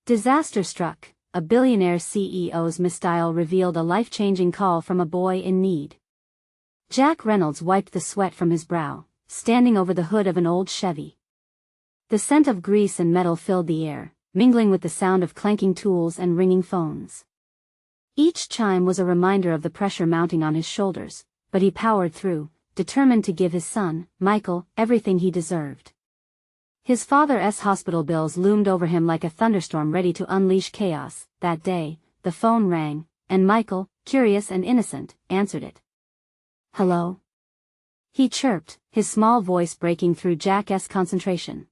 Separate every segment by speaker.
Speaker 1: Disaster struck. A billionaire CEO's Misdial revealed a life-changing call from a boy in need. Jack Reynolds wiped the sweat from his brow, standing over the hood of an old Chevy. The scent of grease and metal filled the air, mingling with the sound of clanking tools and ringing phones. Each chime was a reminder of the pressure mounting on his shoulders, but he powered through, determined to give his son, Michael, everything he deserved. His father's hospital bills loomed over him like a thunderstorm ready to unleash chaos. That day, the phone rang, and Michael, curious and innocent, answered it. "Hello?" he chirped, his small voice breaking through Jack's concentration.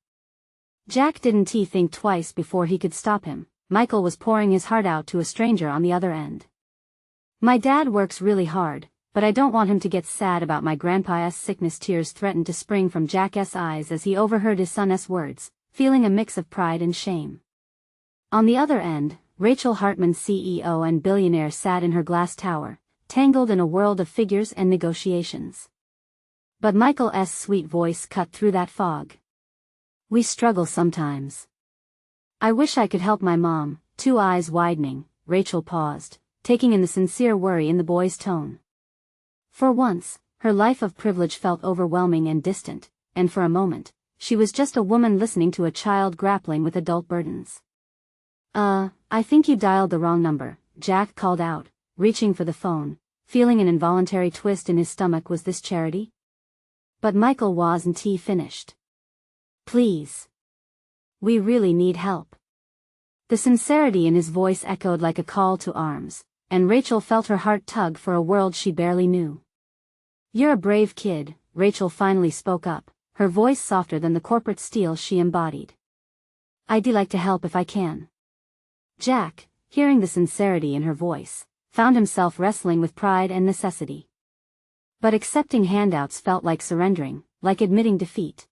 Speaker 1: Jack didn't think twice before he could stop him. Michael was pouring his heart out to a stranger on the other end. "My dad works really hard, but I don't want him to get sad about my grandpa's sickness." Tears threatened to spring from Jack's eyes as he overheard his son's words, feeling a mix of pride and shame. On the other end, Rachel Hartman, CEO and billionaire, sat in her glass tower, tangled in a world of figures and negotiations. But Michael's sweet voice cut through that fog. "We struggle sometimes. I wish I could help my mom." Two eyes widening, Rachel paused, taking in the sincere worry in the boy's tone. For once, her life of privilege felt overwhelming and distant, and for a moment, she was just a woman listening to a child grappling with adult burdens. I think you dialed the wrong number," Jack called out, reaching for the phone, feeling an involuntary twist in his stomach. Was this charity? But Michael wasn't finished. "Please. We really need help." The sincerity in his voice echoed like a call to arms, and Rachel felt her heart tug for a world she barely knew. "You're a brave kid," Rachel finally spoke up, her voice softer than the corporate steel she embodied. "I'd like to help if I can." Jack, hearing the sincerity in her voice, found himself wrestling with pride and necessity. But accepting handouts felt like surrendering, like admitting defeat.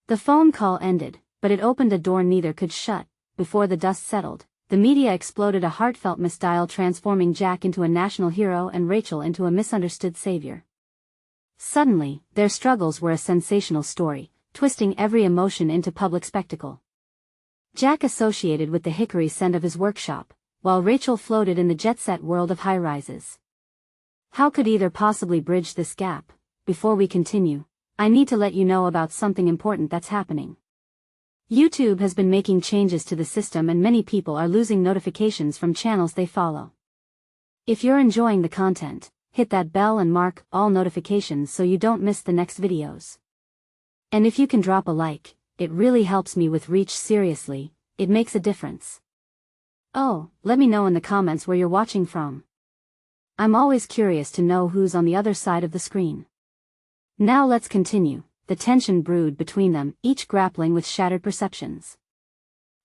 Speaker 1: The phone call ended, but it opened a door neither could shut. Before the dust settled, the media exploded a heartfelt Misdial, transforming Jack into a national hero and Rachel into a misunderstood savior. Suddenly, their struggles were a sensational story, twisting every emotion into public spectacle. Jack associated with the hickory scent of his workshop, while Rachel floated in the jet-set world of high-rises. How could either possibly bridge this gap? Before we continue, I need to let you know about something important that's happening. YouTube has been making changes to the system and many people are losing notifications from channels they follow. If you're enjoying the content, hit that bell and mark all notifications so you don't miss the next videos. And if you can drop a like, it really helps me with reach. Seriously, it makes a difference. Oh, let me know in the comments where you're watching from. I'm always curious to know who's on the other side of the screen. Now let's continue. The tension brewed between them, each grappling with shattered perceptions.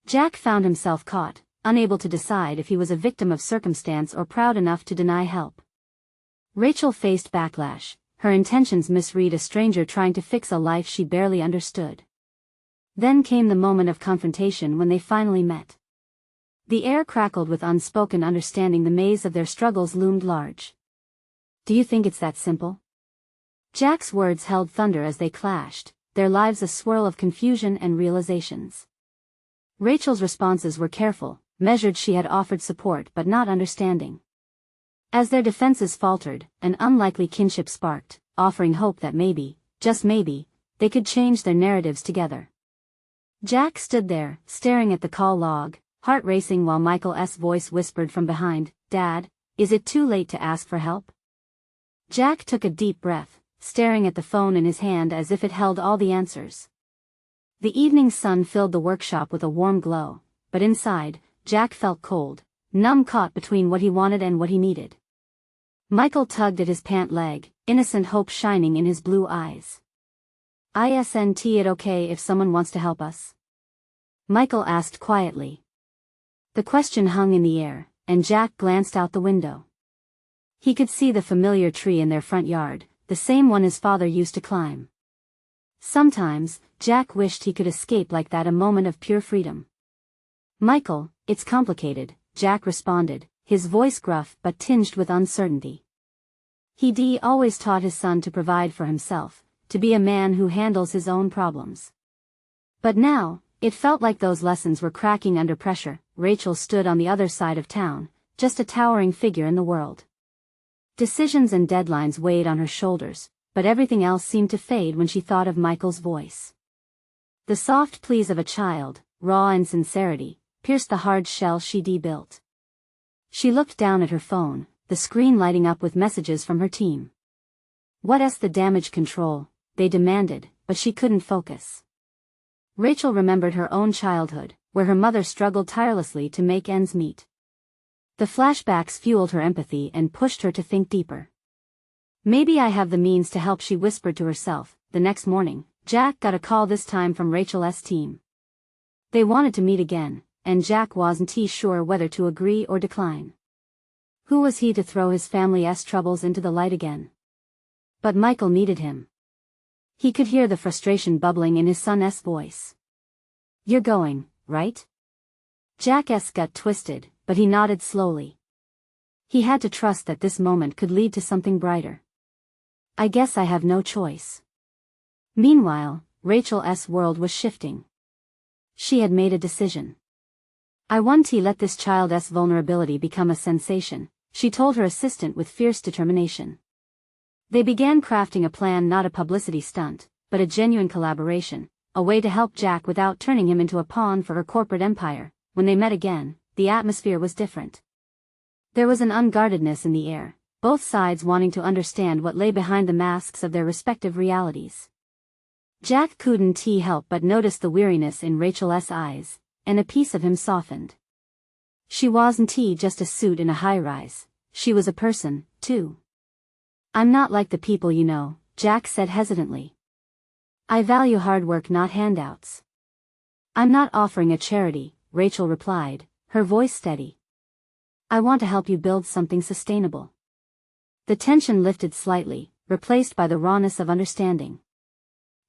Speaker 1: Jack found himself caught, unable to decide if he was a victim of circumstance or proud enough to deny help. Rachel faced backlash, her intentions misread, a stranger trying to fix a life she barely understood. Then came the moment of confrontation when they finally met. The air crackled with unspoken understanding, the maze of their struggles loomed large. "Do you think it's that simple?" Jack's words held thunder as they clashed, their lives a swirl of confusion and realizations. Rachel's responses were careful, measured. She had offered support but not understanding. As their defenses faltered, an unlikely kinship sparked, offering hope that maybe, just maybe, they could change their narratives together. Jack stood there, staring at the call log, heart racing, while Michael's voice whispered from behind, "Dad, is it too late to ask for help?" Jack took a deep breath, staring at the phone in his hand as if it held all the answers. The evening sun filled the workshop with a warm glow, but inside, Jack felt cold, numb, caught between what he wanted and what he needed. Michael tugged at his pant leg, innocent hope shining in his blue eyes. "Isn't it okay if someone wants to help us?" Michael asked quietly. The question hung in the air, and Jack glanced out the window. He could see the familiar tree in their front yard, the same one his father used to climb. Sometimes, Jack wished he could escape like that, a moment of pure freedom. "Michael, it's complicated," Jack responded, his voice gruff but tinged with uncertainty. He'd always taught his son to provide for himself, to be a man who handles his own problems. But now, it felt like those lessons were cracking under pressure. Rachel stood on the other side of town, just a towering figure in the world. Decisions and deadlines weighed on her shoulders, but everything else seemed to fade when she thought of Michael's voice. The soft pleas of a child, raw in sincerity, pierced the hard shell she'd built. She looked down at her phone, the screen lighting up with messages from her team. What's the damage control, they demanded, but she couldn't focus. Rachel remembered her own childhood, where her mother struggled tirelessly to make ends meet. The flashbacks fueled her empathy and pushed her to think deeper. Maybe I have the means to help, she whispered to herself. The next morning, Jack got a call, this time from Rachel's team. They wanted to meet again, and Jack wasn't sure whether to agree or decline. Who was he to throw his family's troubles into the light again? But Michael needed him. He could hear the frustration bubbling in his son's voice. You're going, right? Jack's gut twisted, but he nodded slowly. He had to trust that this moment could lead to something brighter. I guess I have no choice. Meanwhile, Rachel's world was shifting. She had made a decision. I want to let this child's vulnerability become a sensation, she told her assistant with fierce determination. They began crafting a plan, not a publicity stunt, but a genuine collaboration, a way to help Jack without turning him into a pawn for her corporate empire. When they met again, the atmosphere was different. There was an unguardedness in the air, both sides wanting to understand what lay behind the masks of their respective realities. Jack couldn't help but notice the weariness in Rachel's eyes, and a piece of him softened. She wasn't just a suit in a high-rise, she was a person, too. I'm not like the people you know, Jack said hesitantly. I value hard work, not handouts. I'm not offering a charity, Rachel replied, her voice steady. I want to help you build something sustainable. The tension lifted slightly, replaced by the rawness of understanding.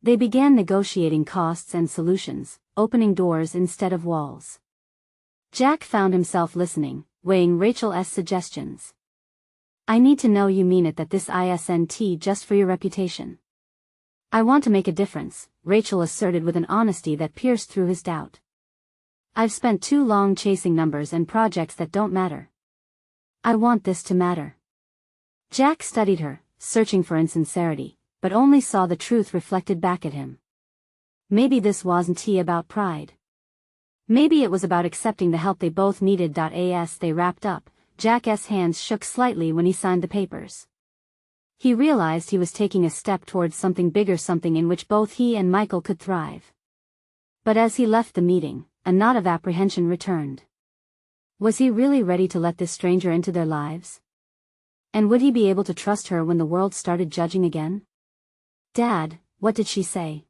Speaker 1: They began negotiating costs and solutions, opening doors instead of walls. Jack found himself listening, weighing Rachel's suggestions. I need to know you mean it, that this isn't just for your reputation. I want to make a difference, Rachel asserted with an honesty that pierced through his doubt. I've spent too long chasing numbers and projects that don't matter. I want this to matter. Jack studied her, searching for insincerity, but only saw the truth reflected back at him. Maybe this wasn't about pride. Maybe it was about accepting the help they both needed. As they wrapped up, Jack's hands shook slightly when he signed the papers. He realized he was taking a step towards something bigger, something in which both he and Michael could thrive. But as he left the meeting, a knot of apprehension returned. Was he really ready to let this stranger into their lives? And would he be able to trust her when the world started judging again? Dad, what did she say?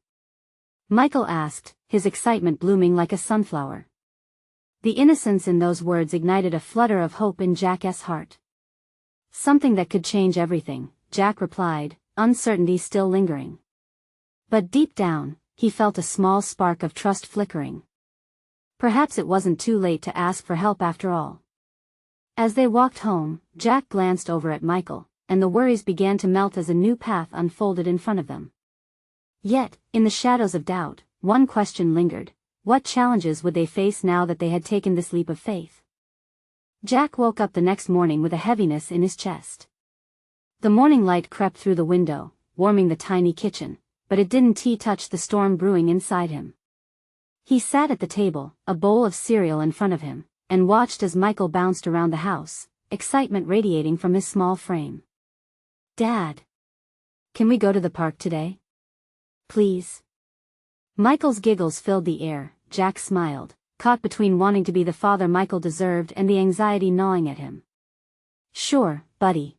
Speaker 1: Michael asked, his excitement blooming like a sunflower. The innocence in those words ignited a flutter of hope in Jack's heart. Something that could change everything, Jack replied, uncertainty still lingering. But deep down, he felt a small spark of trust flickering. Perhaps it wasn't too late to ask for help after all. As they walked home, Jack glanced over at Michael, and the worries began to melt as a new path unfolded in front of them. Yet, in the shadows of doubt, one question lingered: what challenges would they face now that they had taken this leap of faith? Jack woke up the next morning with a heaviness in his chest. The morning light crept through the window, warming the tiny kitchen, but it didn't touch the storm brewing inside him. He sat at the table, a bowl of cereal in front of him, and watched as Michael bounced around the house, excitement radiating from his small frame. Dad! Can we go to the park today? Please? Michael's giggles filled the air. Jack smiled, caught between wanting to be the father Michael deserved and the anxiety gnawing at him. Sure, buddy.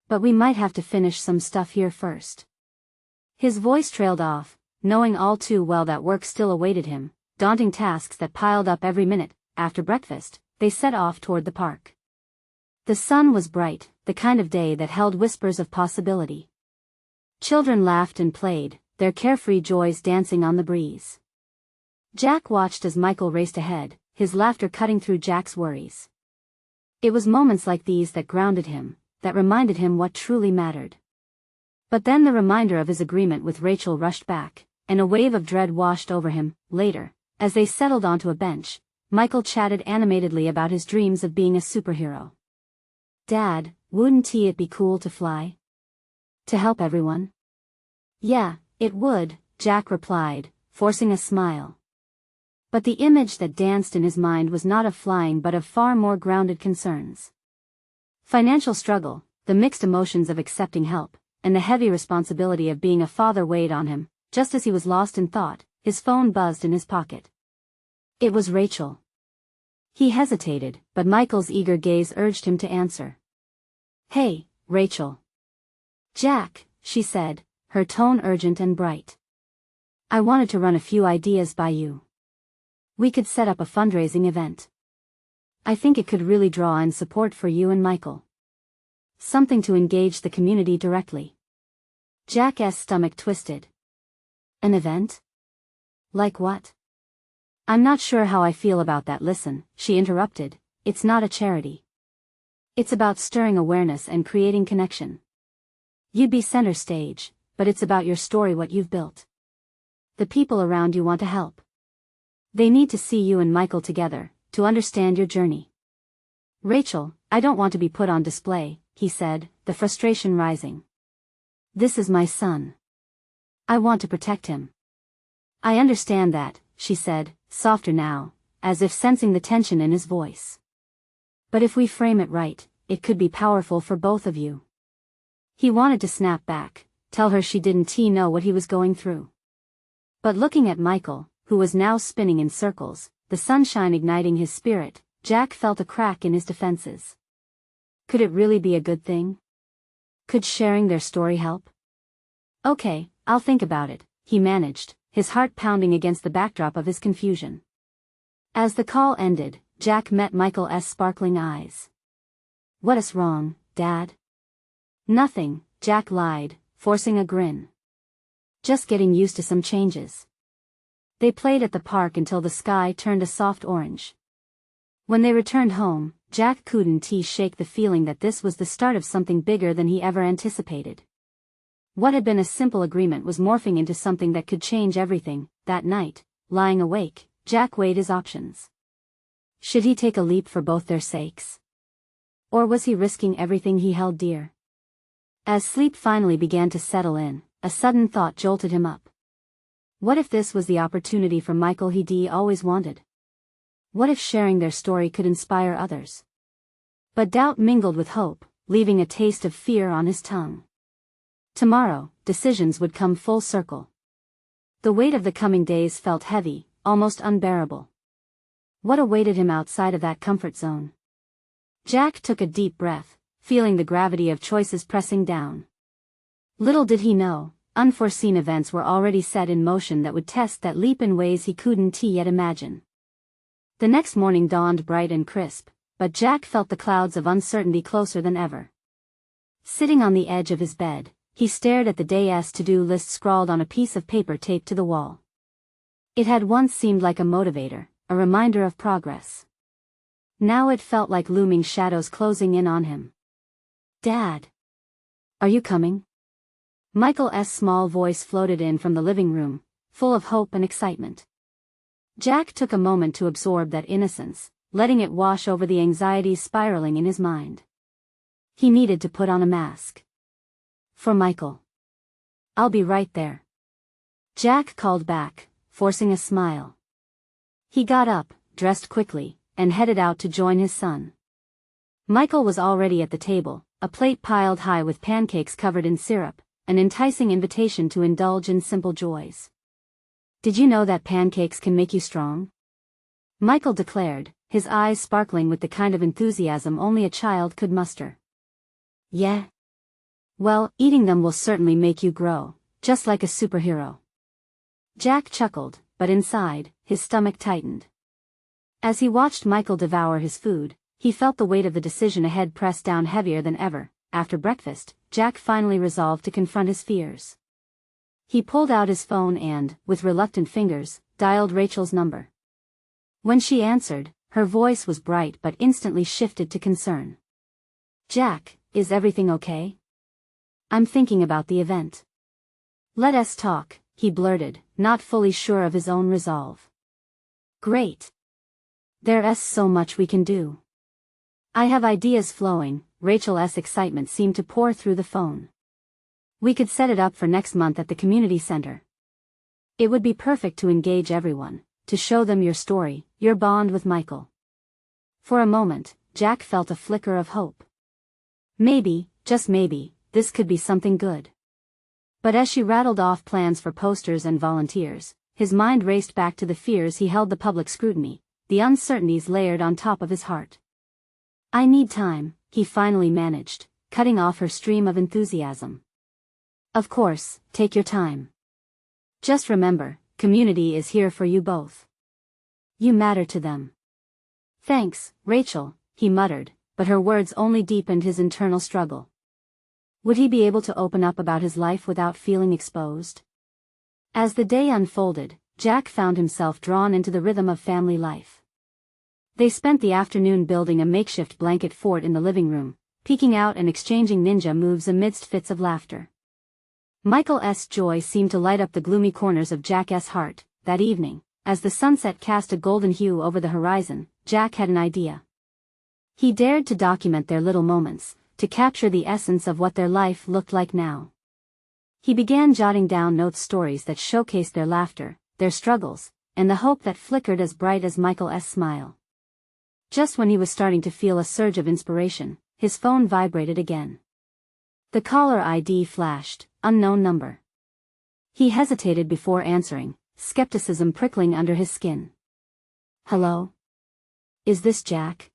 Speaker 1: But we might have to finish some stuff here first. His voice trailed off, knowing all too well that work still awaited him, daunting tasks that piled up every minute. After breakfast, they set off toward the park. The sun was bright, the kind of day that held whispers of possibility. Children laughed and played, their carefree joys dancing on the breeze. Jack watched as Michael raced ahead, his laughter cutting through Jack's worries. It was moments like these that grounded him, that reminded him what truly mattered. But then the reminder of his agreement with Rachel rushed back, and a wave of dread washed over him. Later, as they settled onto a bench, Michael chatted animatedly about his dreams of being a superhero. Dad, wouldn't it be cool to fly? To help everyone? Yeah, it would, Jack replied, forcing a smile. But the image that danced in his mind was not of flying but of far more grounded concerns. Financial struggle, the mixed emotions of accepting help, and the heavy responsibility of being a father weighed on him. Just as he was lost in thought, his phone buzzed in his pocket. It was Rachel. He hesitated, but Michael's eager gaze urged him to answer. Hey, Rachel. Jack, she said, her tone urgent and bright. I wanted to run a few ideas by you. We could set up a fundraising event. I think it could really draw in support for you and Michael. Something to engage the community directly. Jack's stomach twisted. An event? Like what? I'm not sure how I feel about that. Listen, she interrupted, it's not a charity. It's about stirring awareness and creating connection. You'd be center stage, but it's about your story, what you've built. The people around you want to help. They need to see you and Michael together, to understand your journey. Rachel, I don't want to be put on display, he said, the frustration rising. This is my son. I want to protect him. I understand that, she said, softer now, as if sensing the tension in his voice. But if we frame it right, it could be powerful for both of you. He wanted to snap back, tell her she didn't know what he was going through. But looking at Michael, who was now spinning in circles, the sunshine igniting his spirit, Jack felt a crack in his defenses. Could it really be a good thing? Could sharing their story help? Okay, I'll think about it, he managed, his heart pounding against the backdrop of his confusion. As the call ended, Jack met Michael's sparkling eyes. What's wrong, Dad? Nothing, Jack lied, forcing a grin. Just getting used to some changes. They played at the park until the sky turned a soft orange. When they returned home, Jack couldn't shake the feeling that this was the start of something bigger than he ever anticipated. What had been a simple agreement was morphing into something that could change everything. That night, lying awake, Jack weighed his options. Should he take a leap for both their sakes? Or was he risking everything he held dear? As sleep finally began to settle in, a sudden thought jolted him up. What if this was the opportunity for Michael he'd always wanted? What if sharing their story could inspire others? But doubt mingled with hope, leaving a taste of fear on his tongue. Tomorrow, decisions would come full circle. The weight of the coming days felt heavy, almost unbearable. What awaited him outside of that comfort zone? Jack took a deep breath, feeling the gravity of choices pressing down. Little did he know, unforeseen events were already set in motion that would test that leap in ways he couldn't yet imagine. The next morning dawned bright and crisp, but Jack felt the clouds of uncertainty closer than ever. Sitting on the edge of his bed, he stared at the day's to-do list scrawled on a piece of paper taped to the wall. It had once seemed like a motivator, a reminder of progress. Now it felt like looming shadows closing in on him. Dad! Are you coming? Michael's small voice floated in from the living room, full of hope and excitement. Jack took a moment to absorb that innocence, letting it wash over the anxieties spiraling in his mind. He needed to put on a mask. For Michael. I'll be right there. Jack called back, forcing a smile. He got up, dressed quickly, and headed out to join his son. Michael was already at the table, a plate piled high with pancakes covered in syrup, an enticing invitation to indulge in simple joys. Did you know that pancakes can make you strong? Michael declared, his eyes sparkling with the kind of enthusiasm only a child could muster. Yeah? Well, eating them will certainly make you grow, just like a superhero. Jack chuckled, but inside, his stomach tightened. As he watched Michael devour his food, he felt the weight of the decision ahead press down heavier than ever. After breakfast, Jack finally resolved to confront his fears. He pulled out his phone and, with reluctant fingers, dialed Rachel's number. When she answered, her voice was bright but instantly shifted to concern. Jack, is everything okay? I'm thinking about the event. Let us talk, he blurted, not fully sure of his own resolve. Great. There's so much we can do. I have ideas flowing. Rachel's excitement seemed to pour through the phone. We could set it up for next month at the community center. It would be perfect to engage everyone, to show them your story, your bond with Michael. For a moment, Jack felt a flicker of hope. Maybe, just maybe, this could be something good. But as she rattled off plans for posters and volunteers, his mind raced back to the fears he held, the public scrutiny, the uncertainties layered on top of his heart. I need time, he finally managed, cutting off her stream of enthusiasm. Of course, take your time. Just remember, community is here for you both. You matter to them. Thanks, Rachel, he muttered, but her words only deepened his internal struggle. Would he be able to open up about his life without feeling exposed? As the day unfolded, Jack found himself drawn into the rhythm of family life. They spent the afternoon building a makeshift blanket fort in the living room, peeking out and exchanging ninja moves amidst fits of laughter. Michael's joy seemed to light up the gloomy corners of Jack's heart. That evening, as the sunset cast a golden hue over the horizon, Jack had an idea. He dared to document their little moments, to capture the essence of what their life looked like now. He began jotting down notes, stories that showcased their laughter, their struggles, and the hope that flickered as bright as Michael's smile. Just when he was starting to feel a surge of inspiration, his phone vibrated again. The caller ID flashed, unknown number. He hesitated before answering, skepticism prickling under his skin. Hello? Is this Jack?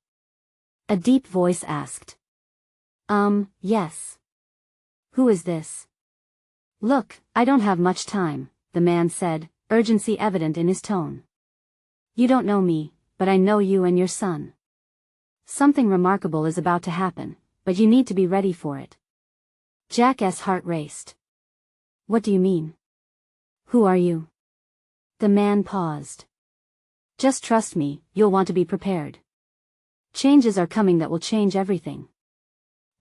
Speaker 1: A deep voice asked. Yes. Who is this? Look, I don't have much time, the man said, urgency evident in his tone. You don't know me, but I know you and your son. Something remarkable is about to happen, but you need to be ready for it. Jack's heart raced. What do you mean? Who are you? The man paused. Just trust me, you'll want to be prepared. Changes are coming that will change everything.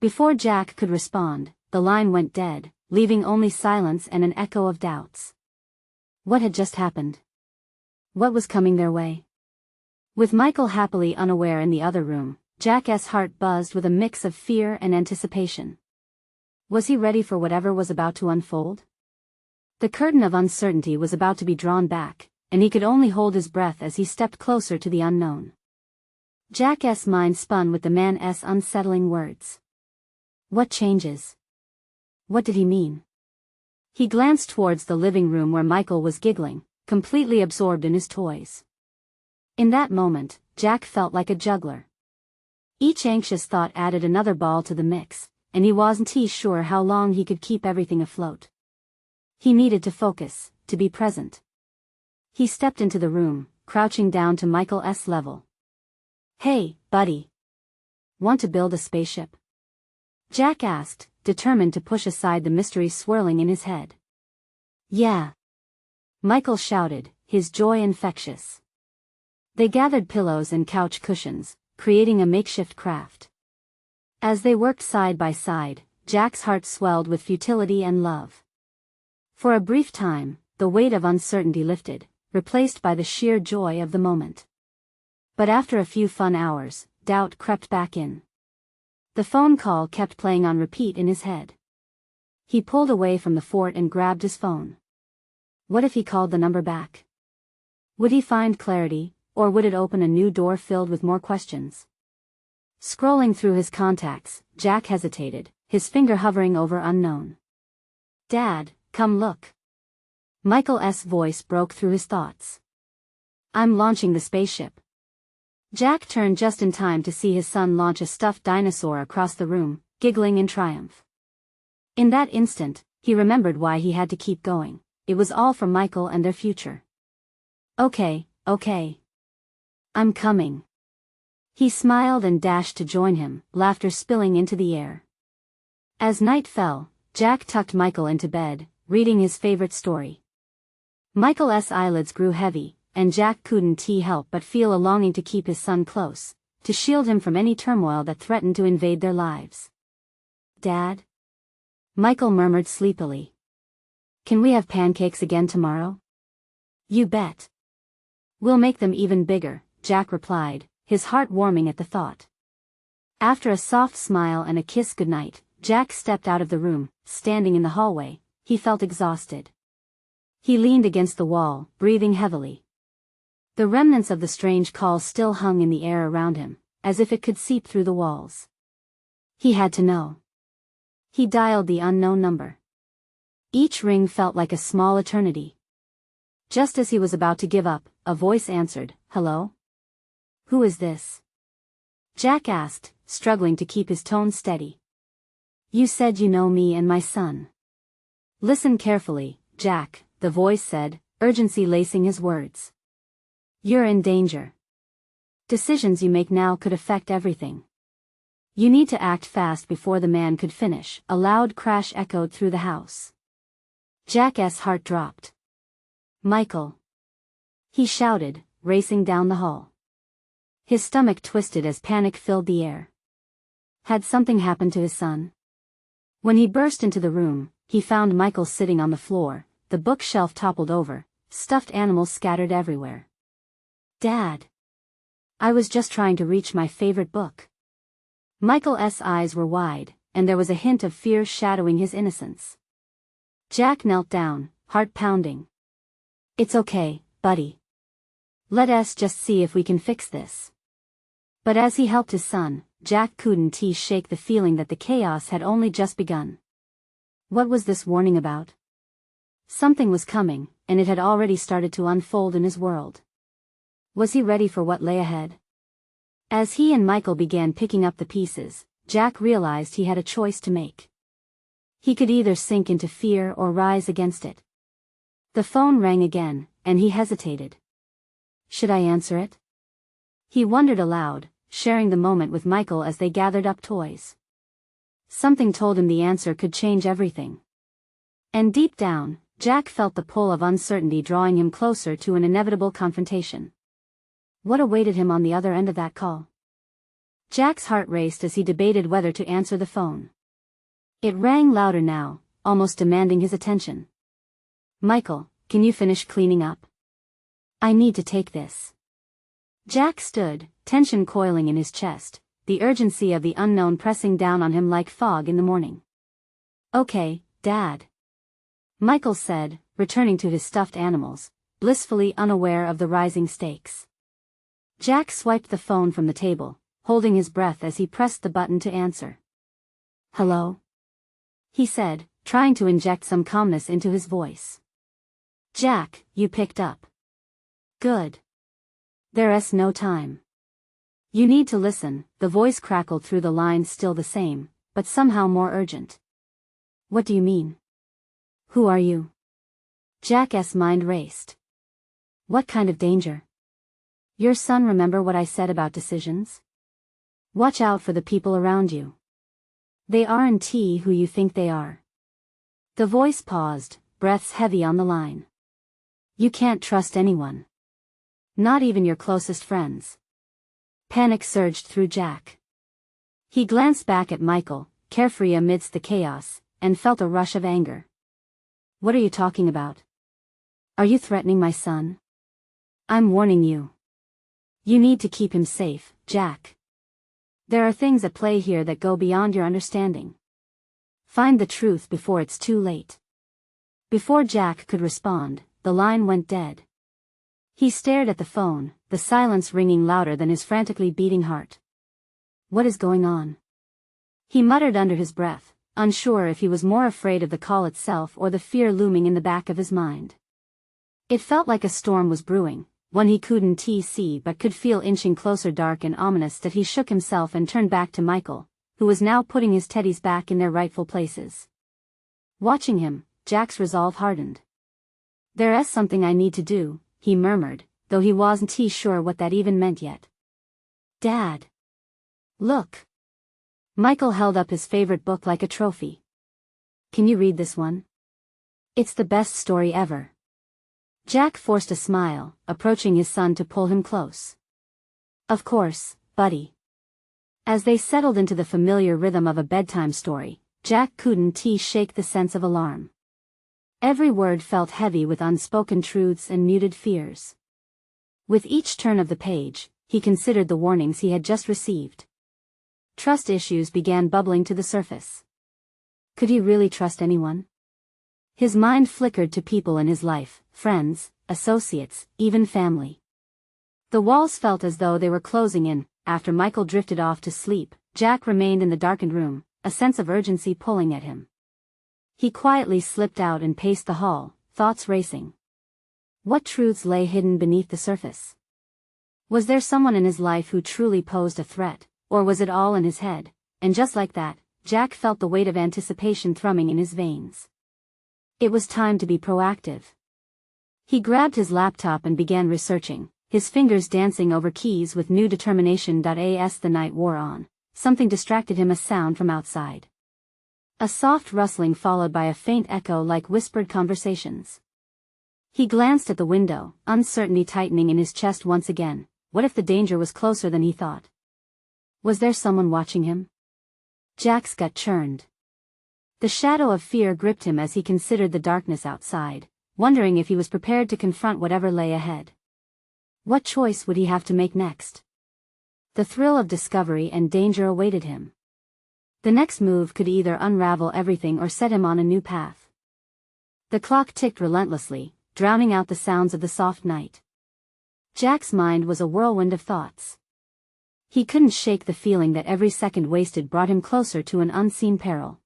Speaker 1: Before Jack could respond, the line went dead, leaving only silence and an echo of doubts. What had just happened? What was coming their way? With Michael happily unaware in the other room, Jack's heart buzzed with a mix of fear and anticipation. Was he ready for whatever was about to unfold? The curtain of uncertainty was about to be drawn back, and he could only hold his breath as he stepped closer to the unknown. Jack's mind spun with the man's unsettling words. What changes? What did he mean? He glanced towards the living room where Michael was giggling, completely absorbed in his toys. In that moment, Jack felt like a juggler. Each anxious thought added another ball to the mix, and he wasn't sure how long he could keep everything afloat. He needed to focus, to be present. He stepped into the room, crouching down to Michael's level. Hey, buddy. Want to build a spaceship? Jack asked, determined to push aside the mystery swirling in his head. Yeah. Michael shouted, his joy infectious. They gathered pillows and couch cushions, creating a makeshift craft. As they worked side by side, Jack's heart swelled with futility and love. For a brief time, the weight of uncertainty lifted, replaced by the sheer joy of the moment. But after a few fun hours, doubt crept back in. The phone call kept playing on repeat in his head. He pulled away from the fort and grabbed his phone. What if he called the number back? Would he find clarity, or would it open a new door filled with more questions? Scrolling through his contacts, Jack hesitated, his finger hovering over unknown. Dad, come look. Michael's voice broke through his thoughts. I'm launching the spaceship. Jack turned just in time to see his son launch a stuffed dinosaur across the room, giggling in triumph. In that instant, he remembered why he had to keep going. It was all for Michael and their future. Okay. I'm coming. He smiled and dashed to join him, laughter spilling into the air. As night fell, Jack tucked Michael into bed, reading his favorite story. Michael's eyelids grew heavy, and Jack couldn't help but feel a longing to keep his son close, to shield him from any turmoil that threatened to invade their lives. Dad? Michael murmured sleepily. Can we have pancakes again tomorrow? You bet. We'll make them even bigger, Jack replied, his heart warming at the thought. After a soft smile and a kiss goodnight, Jack stepped out of the room. Standing in the hallway, he felt exhausted. He leaned against the wall, breathing heavily. The remnants of the strange call still hung in the air around him, as if it could seep through the walls. He had to know. He dialed the unknown number. Each ring felt like a small eternity. Just as he was about to give up, a voice answered, "Hello? Who is this?" Jack asked, struggling to keep his tone steady. "You said you know me and my son." "Listen carefully, Jack," the voice said, urgency lacing his words. "You're in danger. Decisions you make now could affect everything. You need to act fast." Before the man could finish, a loud crash echoed through the house. Jack's heart dropped. "Michael!" he shouted, racing down the hall. His stomach twisted as panic filled the air. Had something happened to his son? When he burst into the room, he found Michael sitting on the floor, the bookshelf toppled over, stuffed animals scattered everywhere. "Dad! I was just trying to reach my favorite book." Michael's eyes were wide, and there was a hint of fear shadowing his innocence. Jack knelt down, heart pounding. "It's okay, buddy. Let us just see if we can fix this." But as he helped his son, Jack couldn't shake the feeling that the chaos had only just begun. What was this warning about? Something was coming, and it had already started to unfold in his world. Was he ready for what lay ahead? As he and Michael began picking up the pieces, Jack realized he had a choice to make. He could either sink into fear or rise against it. The phone rang again, and he hesitated. Should I answer it? He wondered aloud, sharing the moment with Michael as they gathered up toys. Something told him the answer could change everything. And deep down, Jack felt the pull of uncertainty drawing him closer to an inevitable confrontation. What awaited him on the other end of that call? Jack's heart raced as he debated whether to answer the phone. It rang louder now, almost demanding his attention. "Michael, can you finish cleaning up? I need to take this." Jack stood, tension coiling in his chest, the urgency of the unknown pressing down on him like fog in the morning. "Okay, Dad," Michael said, returning to his stuffed animals, blissfully unaware of the rising stakes. Jack swiped the phone from the table, holding his breath as he pressed the button to answer. "Hello?" he said, trying to inject some calmness into his voice. "Jack, you picked up. Good. There's no time. You need to listen." The voice crackled through the lines, still the same, but somehow more urgent. "What do you mean? Who are you?" Jack's mind raced. "What kind of danger?" "Your son. Remember what I said about decisions? Watch out for the people around you. They aren't who you think they are." The voice paused, breaths heavy on the line. "You can't trust anyone. Not even your closest friends." Panic surged through Jack. He glanced back at Michael, carefree amidst the chaos, and felt a rush of anger. "What are you talking about? Are you threatening my son? I'm warning you. You need to keep him safe, Jack. There are things at play here that go beyond your understanding. Find the truth before it's too late." Before Jack could respond, the line went dead. He stared at the phone, the silence ringing louder than his frantically beating heart. "What is going on?" he muttered under his breath, unsure if he was more afraid of the call itself or the fear looming in the back of his mind. It felt like a storm was brewing, one he couldn't see but could feel inching closer, dark and ominous. That he shook himself and turned back to Michael, who was now putting his teddies back in their rightful places. Watching him, Jack's resolve hardened. "There's something I need to do," he murmured, though he wasn't sure what that even meant yet. "Dad. Look." Michael held up his favorite book like a trophy. "Can you read this one? It's the best story ever." Jack forced a smile, approaching his son to pull him close. "Of course, buddy." As they settled into the familiar rhythm of a bedtime story, Jack couldn't shake the sense of alarm. Every word felt heavy with unspoken truths and muted fears. With each turn of the page, he considered the warnings he had just received. Trust issues began bubbling to the surface. Could he really trust anyone? His mind flickered to people in his life, friends, associates, even family. The walls felt as though they were closing in. After Michael drifted off to sleep, Jack remained in the darkened room, a sense of urgency pulling at him. He quietly slipped out and paced the hall, thoughts racing. What truths lay hidden beneath the surface? Was there someone in his life who truly posed a threat, or was it all in his head? And just like that, Jack felt the weight of anticipation thrumming in his veins. It was time to be proactive. He grabbed his laptop and began researching, his fingers dancing over keys with new determination. As the night wore on, something distracted him, a sound from outside. A soft rustling followed by a faint echo like whispered conversations. He glanced at the window, uncertainty tightening in his chest once again. What if the danger was closer than he thought? Was there someone watching him? Jack's gut churned. The shadow of fear gripped him as he considered the darkness outside, wondering if he was prepared to confront whatever lay ahead. What choice would he have to make next? The thrill of discovery and danger awaited him. The next move could either unravel everything or set him on a new path. The clock ticked relentlessly, drowning out the sounds of the soft night. Jack's mind was a whirlwind of thoughts. He couldn't shake the feeling that every second wasted brought him closer to an unseen peril.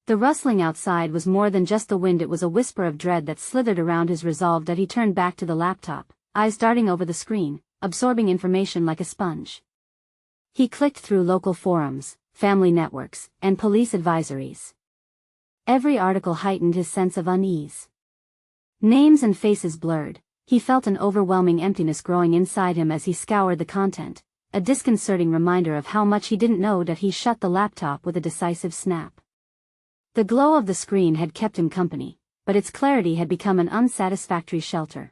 Speaker 1: The rustling outside was more than just the wind, it was a whisper of dread that slithered around his resolve. That he turned back to the laptop, eyes darting over the screen, absorbing information like a sponge. He clicked through local forums, family networks, and police advisories. Every article heightened his sense of unease. Names and faces blurred, he felt an overwhelming emptiness growing inside him as he scoured the content, a disconcerting reminder of how much he didn't know. He shut the laptop with a decisive snap. The glow of the screen had kept him company, but its clarity had become an unsatisfactory shelter.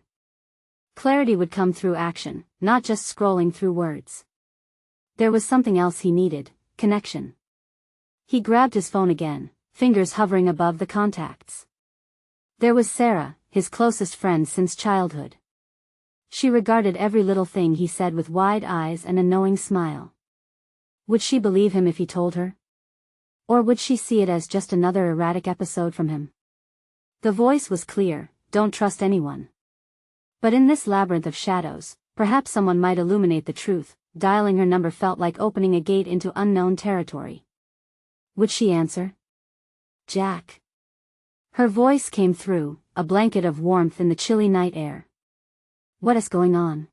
Speaker 1: Clarity would come through action, not just scrolling through words. There was something else he needed: connection. He grabbed his phone again, fingers hovering above the contacts. There was Sarah, his closest friend since childhood. She regarded every little thing he said with wide eyes and a knowing smile. Would she believe him if he told her? Or would she see it as just another erratic episode from him? The voice was clear: don't trust anyone. But in this labyrinth of shadows, perhaps someone might illuminate the truth. Dialing her number felt like opening a gate into unknown territory. Would she answer? Jack. Her voice came through, a blanket of warmth in the chilly night air. What is going on?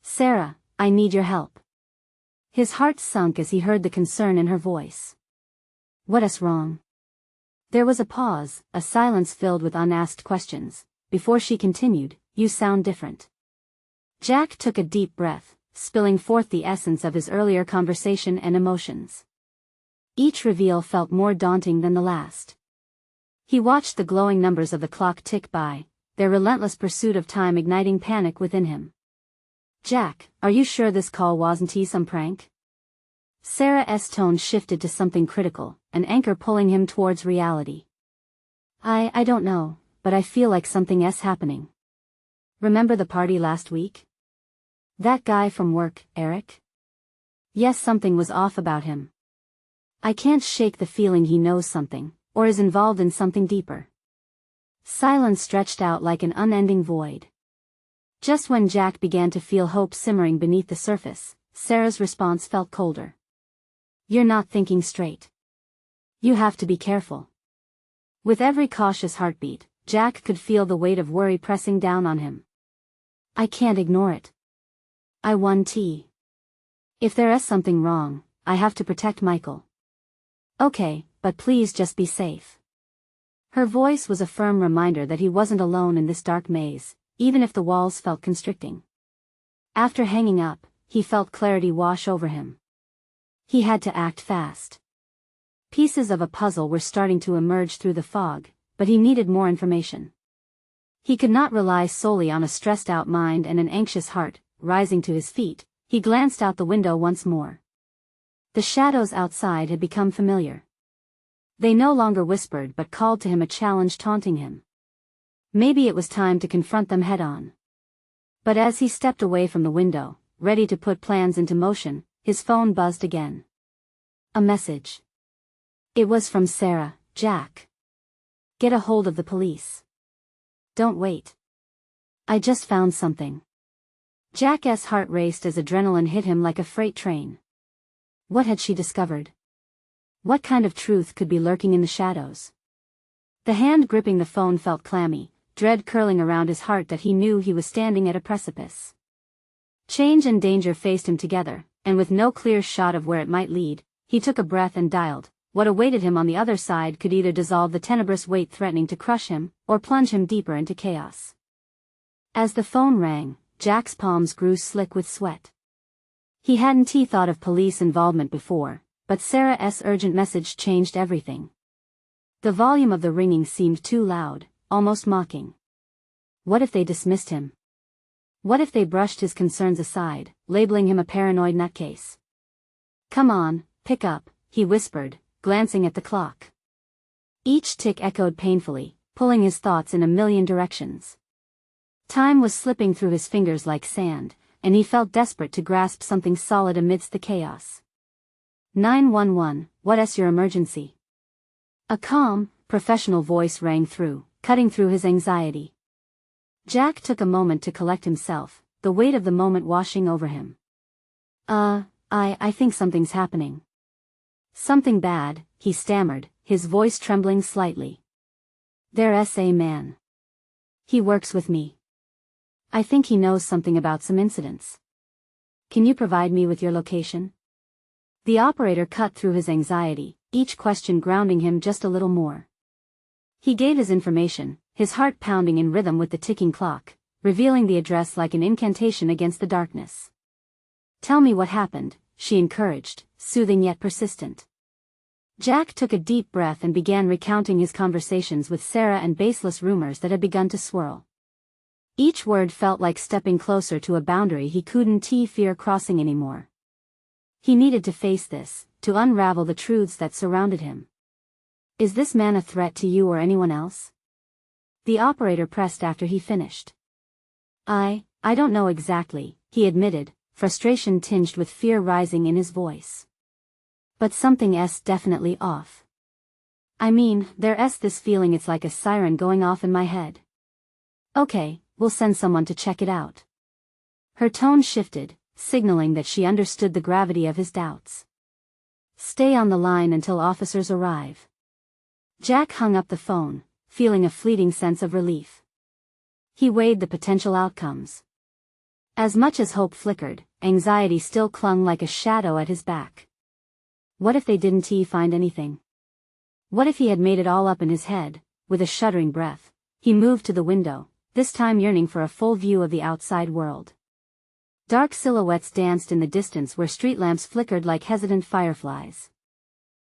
Speaker 1: Sarah, I need your help. His heart sunk as he heard the concern in her voice. What is wrong? There was a pause, a silence filled with unasked questions, before she continued, you sound different. Jack took a deep breath, spilling forth the essence of his earlier conversation and emotions. Each reveal felt more daunting than the last. He watched the glowing numbers of the clock tick by, their relentless pursuit of time igniting panic within him. Jack, are you sure this call wasn't some prank? Sarah's tone shifted to something critical, an anchor pulling him towards reality. I don't know, but I feel like something's happening. Remember the party last week? That guy from work, Eric? Yes, something was off about him. I can't shake the feeling he knows something, or is involved in something deeper. Silence stretched out like an unending void. Just when Jack began to feel hope simmering beneath the surface, Sarah's response felt colder. You're not thinking straight. You have to be careful. With every cautious heartbeat, Jack could feel the weight of worry pressing down on him. I can't ignore it. I won T. If there is something wrong, I have to protect Michael. Okay, but please just be safe. Her voice was a firm reminder that he wasn't alone in this dark maze, even if the walls felt constricting. After hanging up, he felt clarity wash over him. He had to act fast. Pieces of a puzzle were starting to emerge through the fog, but he needed more information. He could not rely solely on a stressed-out mind and an anxious heart. Rising to his feet, he glanced out the window once more. The shadows outside had become familiar. They no longer whispered but called to him, a challenge taunting him. Maybe it was time to confront them head-on. But as he stepped away from the window, ready to put plans into motion, his phone buzzed again. A message. It was from Sarah. Jack. Get a hold of the police. Don't wait. I just found something. Jack's heart raced as adrenaline hit him like a freight train. What had she discovered? What kind of truth could be lurking in the shadows? The hand gripping the phone felt clammy, dread curling around his heart that he knew he was standing at a precipice. Change and danger faced him together, and with no clear shot of where it might lead, he took a breath and dialed. What awaited him on the other side could either dissolve the tenebrous weight threatening to crush him, or plunge him deeper into chaos. As the phone rang, Jack's palms grew slick with sweat. He hadn't thought of police involvement before, but Sarah's urgent message changed everything. The volume of the ringing seemed too loud, almost mocking. What if they dismissed him? What if they brushed his concerns aside, labeling him a paranoid nutcase? Come on, pick up, he whispered, glancing at the clock. Each tick echoed painfully, pulling his thoughts in a million directions. Time was slipping through his fingers like sand, and he felt desperate to grasp something solid amidst the chaos. 911, what's your emergency? A calm, professional voice rang through, cutting through his anxiety. Jack took a moment to collect himself, the weight of the moment washing over him. I think something's happening. Something bad, he stammered, his voice trembling slightly. There's a man. He works with me. I think he knows something about some incidents. Can you provide me with your location? The operator cut through his anxiety, each question grounding him just a little more. He gave his information, his heart pounding in rhythm with the ticking clock, revealing the address like an incantation against the darkness. Tell me what happened, she encouraged, soothing yet persistent. Jack took a deep breath and began recounting his conversations with Sarah and baseless rumors that had begun to swirl. Each word felt like stepping closer to a boundary he couldn't fear crossing anymore. He needed to face this, to unravel the truths that surrounded him. Is this man a threat to you or anyone else? The operator pressed after he finished. I don't know exactly, he admitted, frustration tinged with fear rising in his voice. But something's definitely off. I mean, there's this feeling it's like a siren going off in my head. Okay, we'll send someone to check it out. Her tone shifted, signaling that she understood the gravity of his doubts. Stay on the line until officers arrive. Jack hung up the phone, feeling a fleeting sense of relief. He weighed the potential outcomes. As much as hope flickered, anxiety still clung like a shadow at his back. What if they didn't find anything? What if he had made it all up in his head? With a shuddering breath, he moved to the window, this time yearning for a full view of the outside world. Dark silhouettes danced in the distance where street lamps flickered like hesitant fireflies.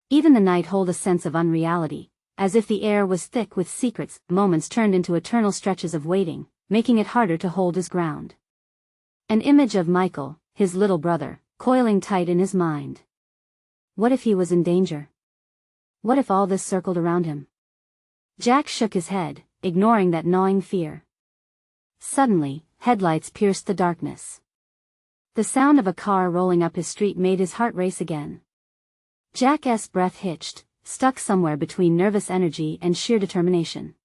Speaker 1: Even the night held a sense of unreality, as if the air was thick with secrets. Moments turned into eternal stretches of waiting, making it harder to hold his ground. An image of Michael, his little brother, coiling tight in his mind. What if he was in danger? What if all this circled around him? Jack shook his head, ignoring that gnawing fear. Suddenly, headlights pierced the darkness. The sound of a car rolling up his street made his heart race again. Jack's breath hitched, stuck somewhere between nervous energy and sheer determination.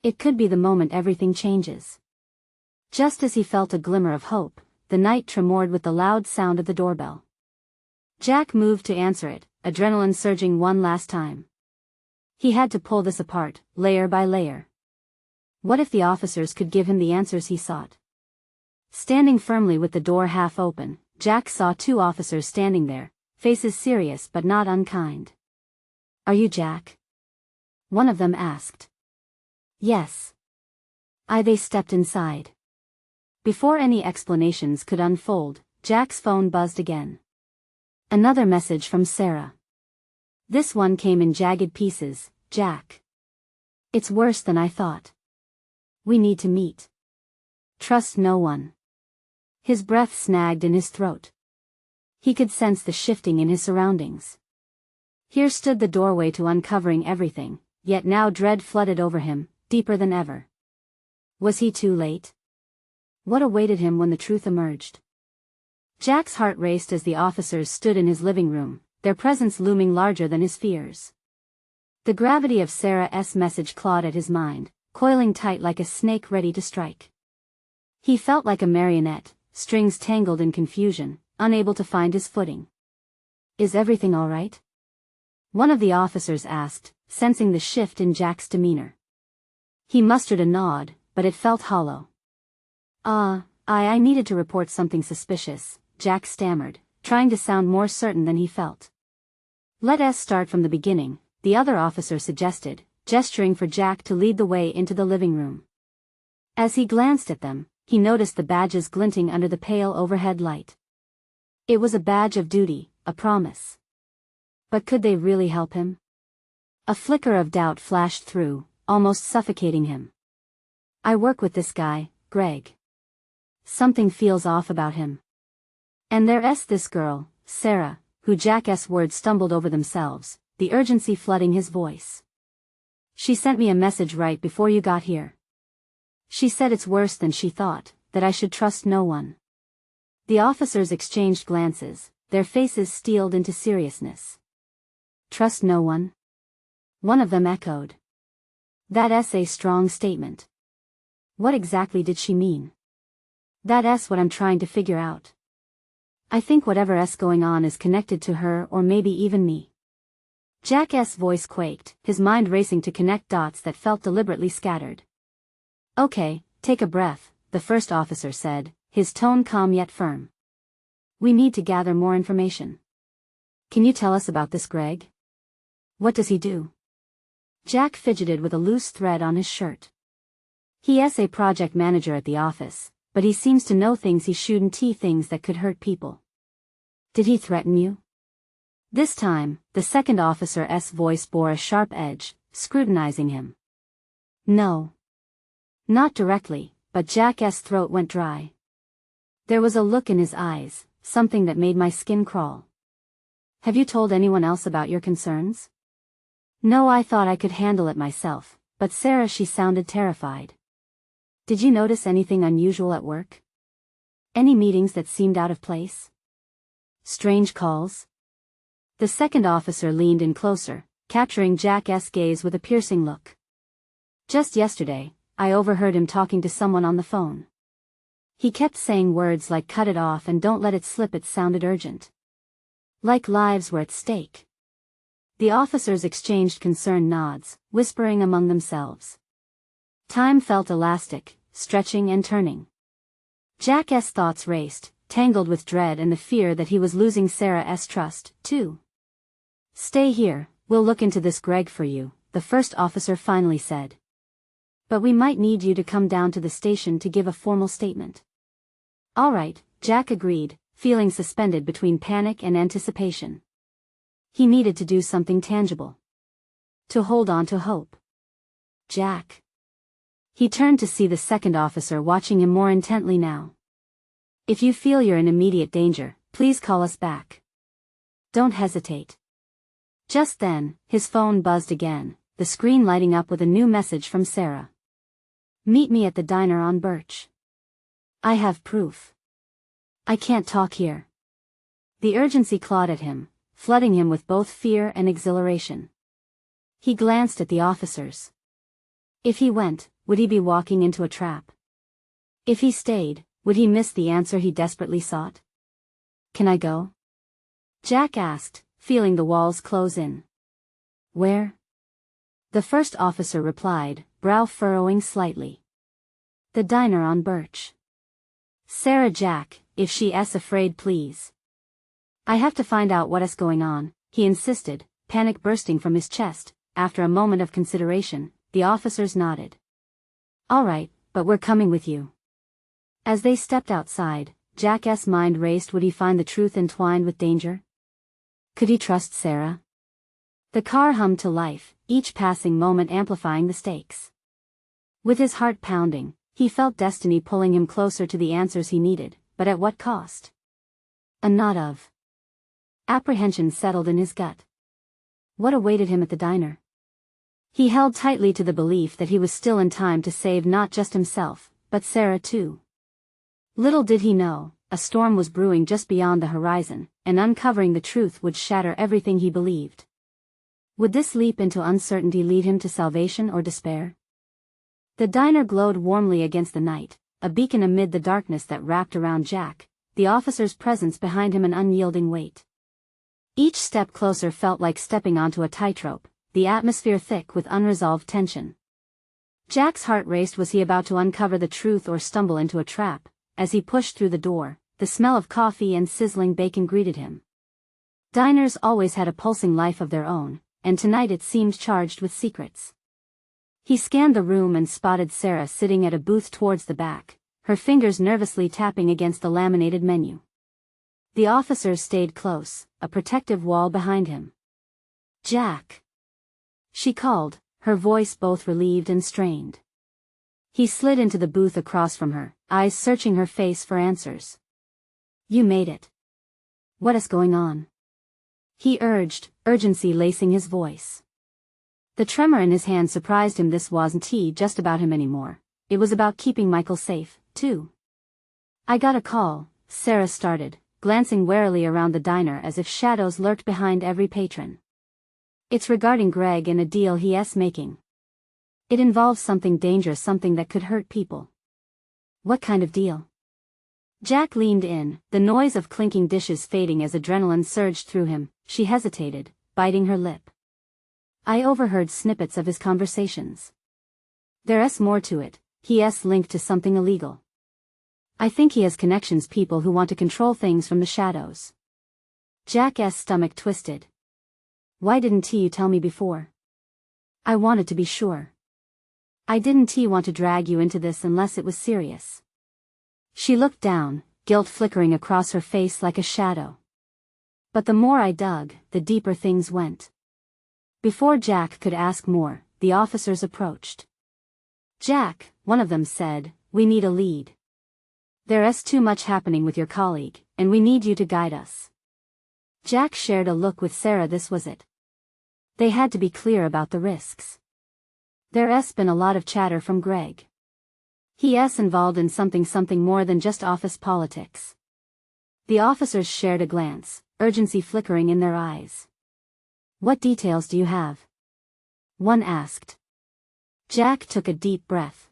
Speaker 1: It could be the moment everything changes. Just as he felt a glimmer of hope, the night tremored with the loud sound of the doorbell. Jack moved to answer it, adrenaline surging one last time. He had to pull this apart, layer by layer. What if the officers could give him the answers he sought? Standing firmly with the door half open, Jack saw two officers standing there, faces serious but not unkind. Are you Jack? One of them asked. Yes. They stepped inside. Before any explanations could unfold, Jack's phone buzzed again. Another message from Sarah. This one came in jagged pieces. Jack. It's worse than I thought. We need to meet. Trust no one. His breath snagged in his throat. He could sense the shifting in his surroundings. Here stood the doorway to uncovering everything, yet now dread flooded over him, deeper than ever. Was he too late? What awaited him when the truth emerged? Jack's heart raced as the officers stood in his living room, their presence looming larger than his fears. The gravity of Sarah's message clawed at his mind, coiling tight like a snake ready to strike. He felt like a marionette, strings tangled in confusion, unable to find his footing. "Is everything all right?" one of the officers asked, sensing the shift in Jack's demeanor. He mustered a nod, but it felt hollow. I needed to report something suspicious," Jack stammered, trying to sound more certain than he felt. "Let us start from the beginning," the other officer suggested, gesturing for Jack to lead the way into the living room. As he glanced at them, he noticed the badges glinting under the pale overhead light. It was a badge of duty, a promise. But could they really help him? A flicker of doubt flashed through, almost suffocating him. "I work with this guy, Greg. Something feels off about him. And there's this girl, Sarah," who Jack's words stumbled over themselves, the urgency flooding his voice. "She sent me a message right before you got here. She said it's worse than she thought, that I should trust no one." The officers exchanged glances, their faces steeled into seriousness. "Trust no one?" one of them echoed. "That's a strong statement. What exactly did she mean?" "That's what I'm trying to figure out. I think whatever's going on is connected to her or maybe even me." Jack's voice quaked, his mind racing to connect dots that felt deliberately scattered. "Okay, take a breath," the first officer said, his tone calm yet firm. "We need to gather more information. Can you tell us about this Greg? What does he do?" Jack fidgeted with a loose thread on his shirt. "He's a project manager at the office, but he seems to know things he shouldn't, things that could hurt people." "Did he threaten you?" This time, the second officer's voice bore a sharp edge, scrutinizing him. "No. Not directly," but Jack's throat went dry. There was a look in his eyes, something that made my skin crawl. "Have you told anyone else about your concerns?" "No, I thought I could handle it myself, but Sarah, she sounded terrified." "Did you notice anything unusual at work? Any meetings that seemed out of place? Strange calls?" The second officer leaned in closer, capturing Jack's gaze with a piercing look. "Just yesterday, I overheard him talking to someone on the phone. He kept saying words like 'cut it off' and 'don't let it slip.' It sounded urgent. Like lives were at stake." The officers exchanged concerned nods, whispering among themselves. Time felt elastic, stretching and turning. Jack's thoughts raced, tangled with dread and the fear that he was losing Sarah's trust, too. "Stay here, we'll look into this Greg for you," the first officer finally said. "But we might need you to come down to the station to give a formal statement." "All right," Jack agreed, feeling suspended between panic and anticipation. He needed to do something tangible. To hold on to hope. "Jack." He turned to see the second officer watching him more intently now. "If you feel you're in immediate danger, please call us back. Don't hesitate." Just then, his phone buzzed again, the screen lighting up with a new message from Sarah. "Meet me at the diner on Birch. I have proof. I can't talk here." The urgency clawed at him, flooding him with both fear and exhilaration. He glanced at the officers. If he went, would he be walking into a trap? If he stayed, would he miss the answer he desperately sought? "Can I go?" Jack asked, feeling the walls close in. "Where?" The first officer replied, brow furrowing slightly. "The diner on Birch." "Sarah, Jack, if she's afraid, please." "I have to find out what's going on," he insisted, panic bursting from his chest. After a moment of consideration, the officers nodded. "All right, but we're coming with you." As they stepped outside, Jack's mind raced. Would he find the truth entwined with danger? Could he trust Sarah? The car hummed to life, each passing moment amplifying the stakes. With his heart pounding, he felt destiny pulling him closer to the answers he needed, but at what cost? A knot of apprehension settled in his gut. What awaited him at the diner? He held tightly to the belief that he was still in time to save not just himself, but Sarah too. Little did he know, a storm was brewing just beyond the horizon, and uncovering the truth would shatter everything he believed. Would this leap into uncertainty lead him to salvation or despair? The diner glowed warmly against the night, a beacon amid the darkness that wrapped around Jack, the officer's presence behind him an unyielding weight. Each step closer felt like stepping onto a tightrope, the atmosphere thick with unresolved tension. Jack's heart raced. Was he about to uncover the truth or stumble into a trap? As he pushed through the door, the smell of coffee and sizzling bacon greeted him. Diners always had a pulsing life of their own, and tonight it seemed charged with secrets. He scanned the room and spotted Sarah sitting at a booth towards the back, her fingers nervously tapping against the laminated menu. The officers stayed close, a protective wall behind him. "Jack," she called, her voice both relieved and strained. He slid into the booth across from her, eyes searching her face for answers. "You made it. What is going on?" he urged, urgency lacing his voice. The tremor in his hand surprised him. This wasn't just about him anymore. It was about keeping Michael safe, too. "I got a call," Sarah started, glancing warily around the diner as if shadows lurked behind every patron. "It's regarding Greg and a deal he's making. It involves something dangerous, something that could hurt people." "What kind of deal?" Jack leaned in, the noise of clinking dishes fading as adrenaline surged through him. She hesitated, biting her lip. "I overheard snippets of his conversations. There's more to it. He's linked to something illegal. I think he has connections, people who want to control things from the shadows." Jack's stomach twisted. "Why didn't you tell me before?" "I wanted to be sure. I didn't want to drag you into this unless it was serious." She looked down, guilt flickering across her face like a shadow. "But the more I dug, the deeper things went." Before Jack could ask more, the officers approached. "Jack," one of them said, "we need a lead. There's too much happening with your colleague, and we need you to guide us." Jack shared a look with Sarah. This was it. They had to be clear about the risks. There's been a lot of chatter from Greg. He's involved in something more than just office politics. The officers shared a glance, urgency flickering in their eyes. "What details do you have?" one asked. Jack took a deep breath.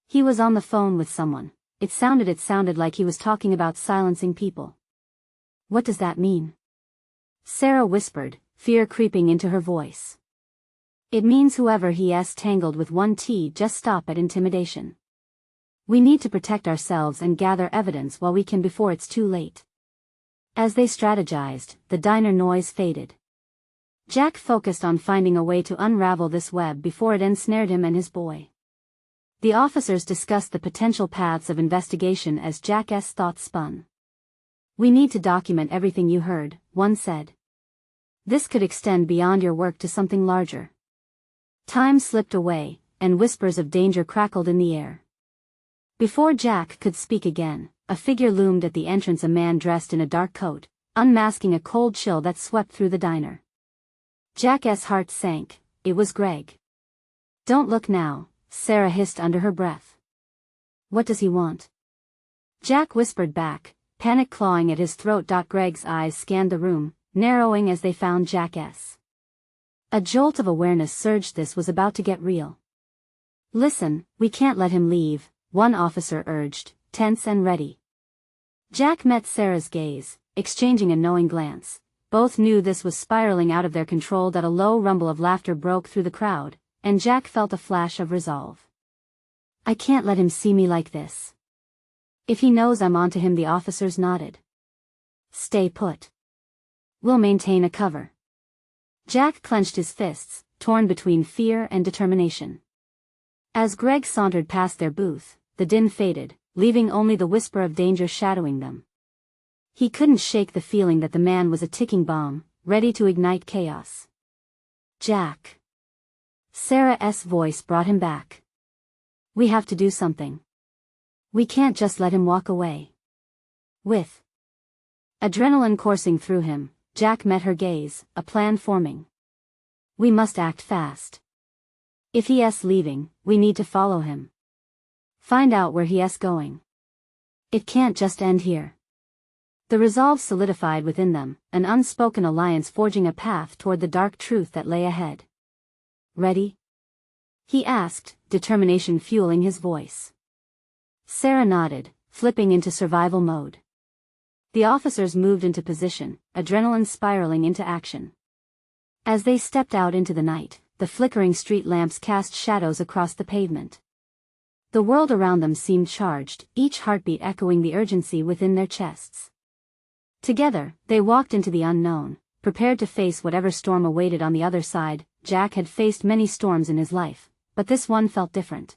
Speaker 1: He was on the phone with someone. It sounded like he was talking about silencing people. "What does that mean?" Sarah whispered, fear creeping into her voice. "It means whoever he's tangled with just stop at intimidation. We need to protect ourselves and gather evidence while we can before it's too late." As they strategized, the diner noise faded. Jack focused on finding a way to unravel this web before it ensnared him and his boy. The officers discussed the potential paths of investigation as Jack's thoughts spun. "We need to document everything you heard," one said. "This could extend beyond your work to something larger." Time slipped away, and whispers of danger crackled in the air. Before Jack could speak again, a figure loomed at the entrance, a man dressed in a dark coat, unmasking a cold chill that swept through the diner. Jack's heart sank. It was Greg. "Don't look now," Sarah hissed under her breath. "What does he want?" Jack whispered back, panic clawing at his throat. Greg's eyes scanned the room, narrowing as they found Jack's. A jolt of awareness surged. This was about to get real. "Listen, we can't let him leave," one officer urged, tense and ready. Jack met Sarah's gaze, exchanging a knowing glance. Both knew this was spiraling out of their control. A low rumble of laughter broke through the crowd, and Jack felt a flash of resolve. "I can't let him see me like this. If he knows I'm onto him," the officers nodded. "Stay put. We'll maintain a cover." Jack clenched his fists, torn between fear and determination. As Greg sauntered past their booth, the din faded, leaving only the whisper of danger shadowing them. He couldn't shake the feeling that the man was a ticking bomb, ready to ignite chaos. "Jack." Sarah's voice brought him back. "We have to do something. We can't just let him walk away." With adrenaline coursing through him, Jack met her gaze, a plan forming. "We must act fast. If he's leaving, we need to follow him. Find out where he's going. It can't just end here. The resolve solidified within them, an unspoken alliance forging a path toward the dark truth that lay ahead. Ready? He asked, determination fueling his voice. Sarah nodded, flipping into survival mode. The officers moved into position, adrenaline spiraling into action. As they stepped out into the night, the flickering street lamps cast shadows across the pavement. The world around them seemed charged, each heartbeat echoing the urgency within their chests. Together, they walked into the unknown, prepared to face whatever storm awaited on the other side. Jack had faced many storms in his life, but this one felt different.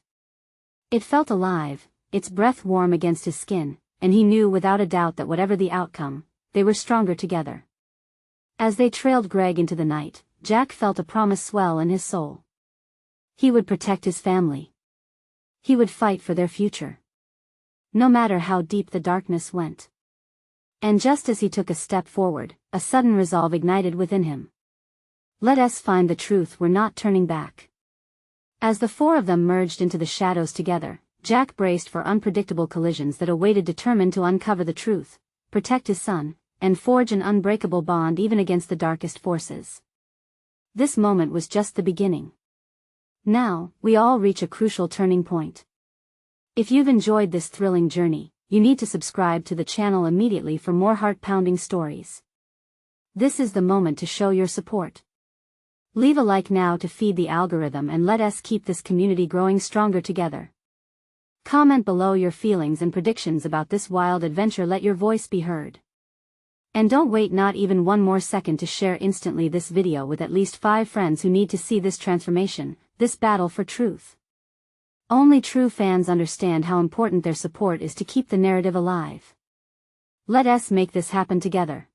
Speaker 1: It felt alive, its breath warm against his skin, and he knew without a doubt that whatever the outcome, they were stronger together. As they trailed Greg into the night, Jack felt a promise swell in his soul. He would protect his family. He would fight for their future. No matter how deep the darkness went. And just as he took a step forward, a sudden resolve ignited within him. Let us find the truth, we're not turning back. As the four of them merged into the shadows together, Jack braced for unpredictable collisions that awaited, determined to uncover the truth, protect his son, and forge an unbreakable bond even against the darkest forces. This moment was just the beginning. Now, we all reach a crucial turning point. If you've enjoyed this thrilling journey, you need to subscribe to the channel immediately for more heart-pounding stories. This is the moment to show your support. Leave a like now to feed the algorithm and let us keep this community growing stronger together. Comment below your feelings and predictions about this wild adventure. Let your voice be heard. And don't wait not even one more second to share instantly this video with at least 5 friends who need to see this transformation, this battle for truth. Only true fans understand how important their support is to keep the narrative alive. Let us make this happen together.